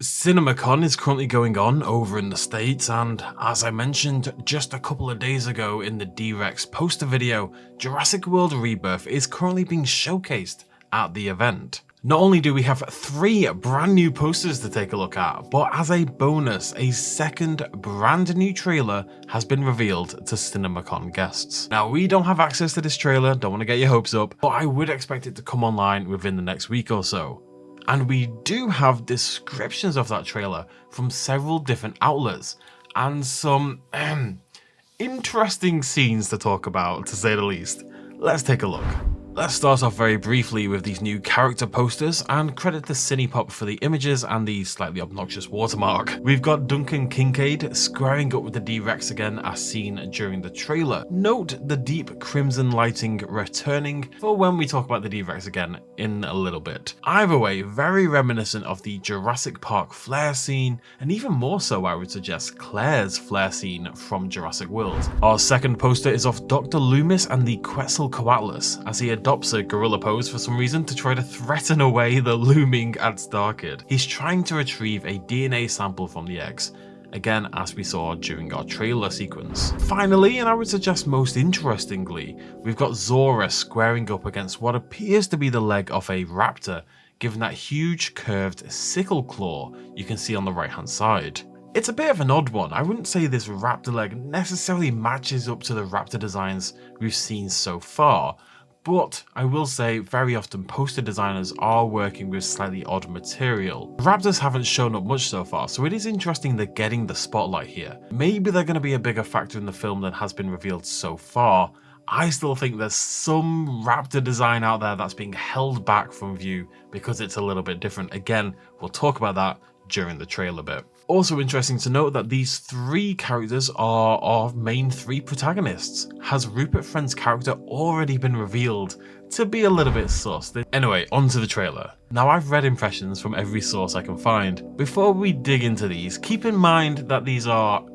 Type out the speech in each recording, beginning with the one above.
CinemaCon is currently going on over in the States, and as I mentioned just a couple of days ago in the D-Rex poster video, Jurassic World Rebirth is currently being showcased at the event. Not only do we have 3 brand new posters to take a look at, but as a bonus, a second brand new trailer has been revealed to CinemaCon guests. Now, we don't have access to this trailer, don't want to get your hopes up, but I would expect it to come online within the next week or so. And we do have descriptions of that trailer from several different outlets and some interesting scenes to talk about, to say the least. Let's take a look. Let's start off very briefly with these new character posters and credit to CinePop for the images and the slightly obnoxious watermark. We've got Duncan Kincaid squaring up with the D-Rex again as seen during the trailer. Note the deep crimson lighting returning for when we talk about the D-Rex again in a little bit. Either way, very reminiscent of the Jurassic Park flare scene, and even more so I would suggest Claire's flare scene from Jurassic World. Our second poster is of Dr. Loomis and the Quetzalcoatlus as he adopts a gorilla pose for some reason to try to threaten away the looming Adstarkid. He's trying to retrieve a DNA sample from the eggs, again as we saw during our trailer sequence. Finally, and I would suggest most interestingly, we've got Zora squaring up against what appears to be the leg of a raptor, given that huge curved sickle claw you can see on the right hand side. It's a bit of an odd one. I wouldn't say this raptor leg necessarily matches up to the raptor designs we've seen so far, but I will say very often poster designers are working with slightly odd material. Raptors haven't shown up much so far, so it is interesting they're getting the spotlight here. Maybe they're going to be a bigger factor in the film than has been revealed so far. I still think there's some raptor design out there that's being held back from view because it's a little bit different. Again, we'll talk about that during the trailer bit. Also interesting to note that these 3 characters are our main 3 protagonists. Has Rupert Friend's character already been revealed to be a little bit sus? Anyway, onto the trailer. Now, I've read impressions from every source I can find. Before we dig into these, keep in mind that these are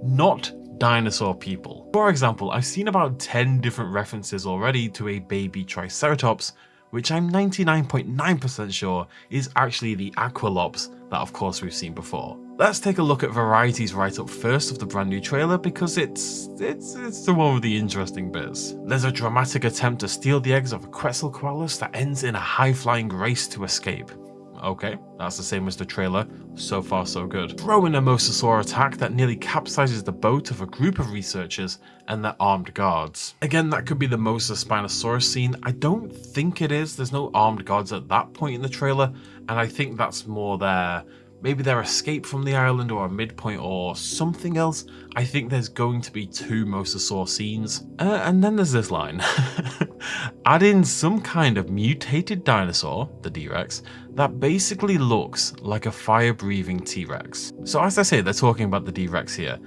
not dinosaur people. For example, I've seen about 10 different references already to a baby Triceratops, which I'm 99.9% sure is actually the Aqualops that of course we've seen before. Let's take a look at Variety's write-up first of the brand new trailer because it's the one with the interesting bits. There's a dramatic attempt to steal the eggs of a Quetzalcoatlus that ends in a high-flying race to escape. Okay, that's the same as the trailer. So far so good. Throw in a mosasaur attack that nearly capsizes the boat of a group of researchers and their armed guards. Again, that could be the Mosaspinosaurus scene. I don't think it is. There's no armed guards at that point in the trailer, and I think that's more maybe their escape from the island or a midpoint or something else. I think there's going to be 2 mosasaur scenes. And then there's this line. Add in some kind of mutated dinosaur, the D-Rex, that basically looks like a fire-breathing T-Rex. So as I say, they're talking about the D-Rex here.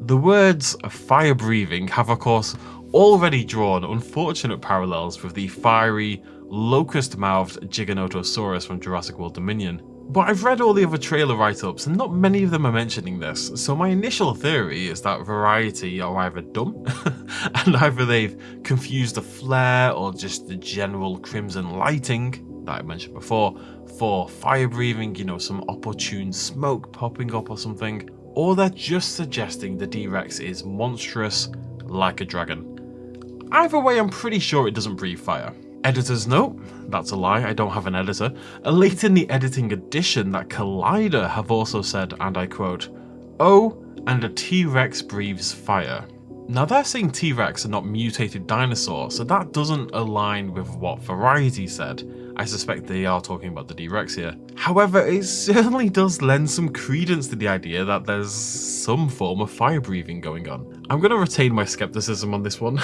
The words fire-breathing have of course already drawn unfortunate parallels with the fiery, locust-mouthed Giganotosaurus from Jurassic World Dominion. But I've read all the other trailer write-ups and not many of them are mentioning this, so my initial theory is that Variety are either dumb and either they've confused the flare or just the general crimson lighting that I mentioned before for fire breathing, you know, some opportune smoke popping up or something, or they're just suggesting the D-Rex is monstrous like a dragon. Either way, I'm pretty sure it doesn't breathe fire. Editor's note, that's a lie, I don't have an editor. Late in the editing edition that Collider have also said, and I quote, "Oh, and a T-Rex breathes fire." Now they're saying T-Rex are not mutated dinosaurs, so that doesn't align with what Variety said. I suspect they are talking about the D-Rex here. However, it certainly does lend some credence to the idea that there's some form of fire breathing going on. I'm going to retain my skepticism on this one,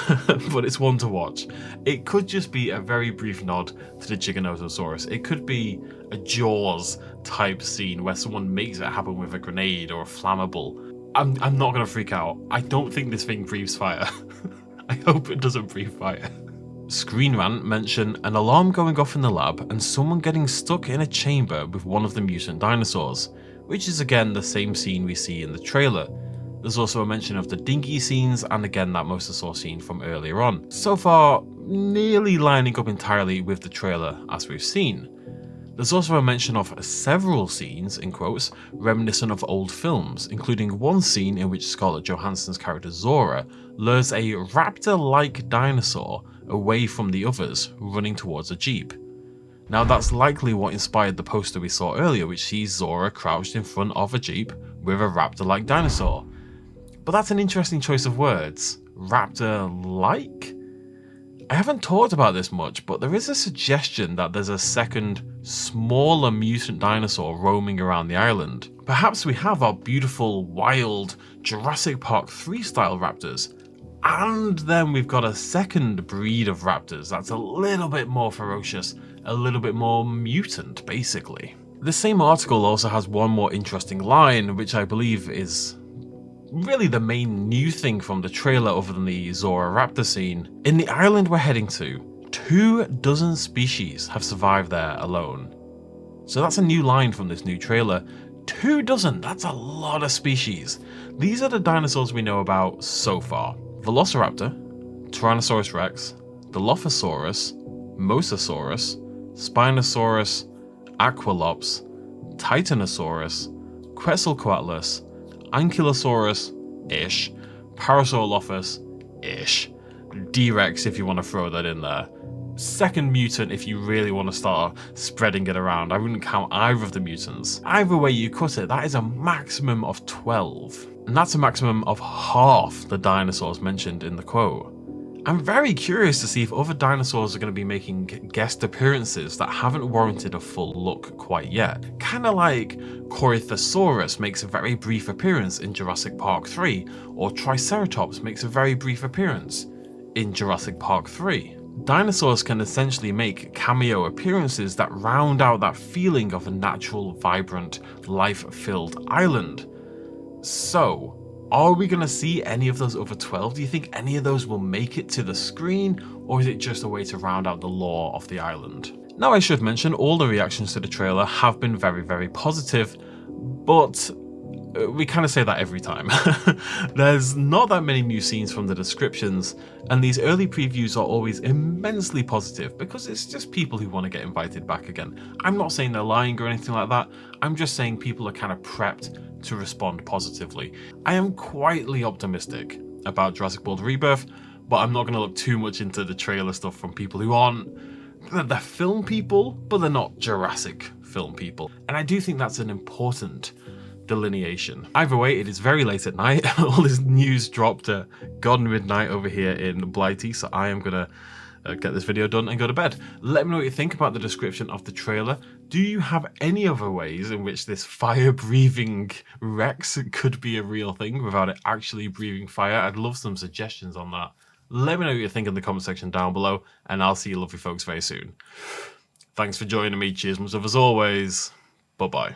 but it's one to watch. It could just be a very brief nod to the Giganotosaurus. It could be a Jaws type scene where someone makes it happen with a grenade or a flammable. I'm not going to freak out. I don't think this thing breathes fire. I hope it doesn't breathe fire. Screen Rant mention an alarm going off in the lab and someone getting stuck in a chamber with one of the mutant dinosaurs, which is again the same scene we see in the trailer. There's also a mention of the dinghy scenes and again that mosasaur scene from earlier on. So far, nearly lining up entirely with the trailer as we've seen. There's also a mention of several scenes, in quotes, reminiscent of old films, including one scene in which Scarlett Johansson's character Zora lures a raptor-like dinosaur away from the others, running towards a jeep. Now that's likely what inspired the poster we saw earlier, which sees Zora crouched in front of a jeep with a raptor-like dinosaur. But that's an interesting choice of words. Raptor-like? I haven't talked about this much, but there is a suggestion that there's a second, smaller mutant dinosaur roaming around the island. Perhaps we have our beautiful, wild Jurassic Park 3 style raptors, and then we've got a second breed of raptors that's a little bit more ferocious, a little bit more mutant, basically. The same article also has one more interesting line, which I believe is really the main new thing from the trailer other than the Zora raptor scene. In the island we're heading to, 24 species have survived there alone. So that's a new line from this new trailer. 24, that's a lot of species. These are the dinosaurs we know about so far. Velociraptor, Tyrannosaurus rex, Dilophosaurus, Mosasaurus, Spinosaurus, Aqualops, Titanosaurus, Quetzalcoatlus, Ankylosaurus-ish, Parasaurolophus-ish, D-Rex if you want to throw that in there. Second mutant if you really want to start spreading it around. I wouldn't count either of the mutants. Either way you cut it, that is a maximum of 12. And that's a maximum of half the dinosaurs mentioned in the quote. I'm very curious to see if other dinosaurs are going to be making guest appearances that haven't warranted a full look quite yet. Kinda like Corythosaurus makes a very brief appearance in Jurassic Park 3, or Triceratops makes a very brief appearance in Jurassic Park 3. Dinosaurs can essentially make cameo appearances that round out that feeling of a natural, vibrant, life-filled island. So, are we going to see any of those other 12? Do you think any of those will make it to the screen, or is it just a way to round out the lore of the island? Now I should mention all the reactions to the trailer have been very, very positive, but we kind of say that every time. There's not that many new scenes from the descriptions, and these early previews are always immensely positive because it's just people who want to get invited back again. I'm not saying they're lying or anything like that, I'm just saying people are kind of prepped to respond positively. I am quietly optimistic about Jurassic World Rebirth, but I'm not going to look too much into the trailer stuff from people who aren't, they're film people, but they're not Jurassic film people. And I do think that's an important delineation. Either way, it is very late at night. All this news dropped at gone midnight over here in Blighty, so I am gonna get this video done and go to bed. Let me know what you think about the description of the trailer. Do you have any other ways in which this fire-breathing Rex could be a real thing without it actually breathing fire? I'd love some suggestions on that. Let me know what you think in the comment section down below, and I'll see you lovely folks very soon. Thanks for joining me. Cheers, as always. Bye-bye.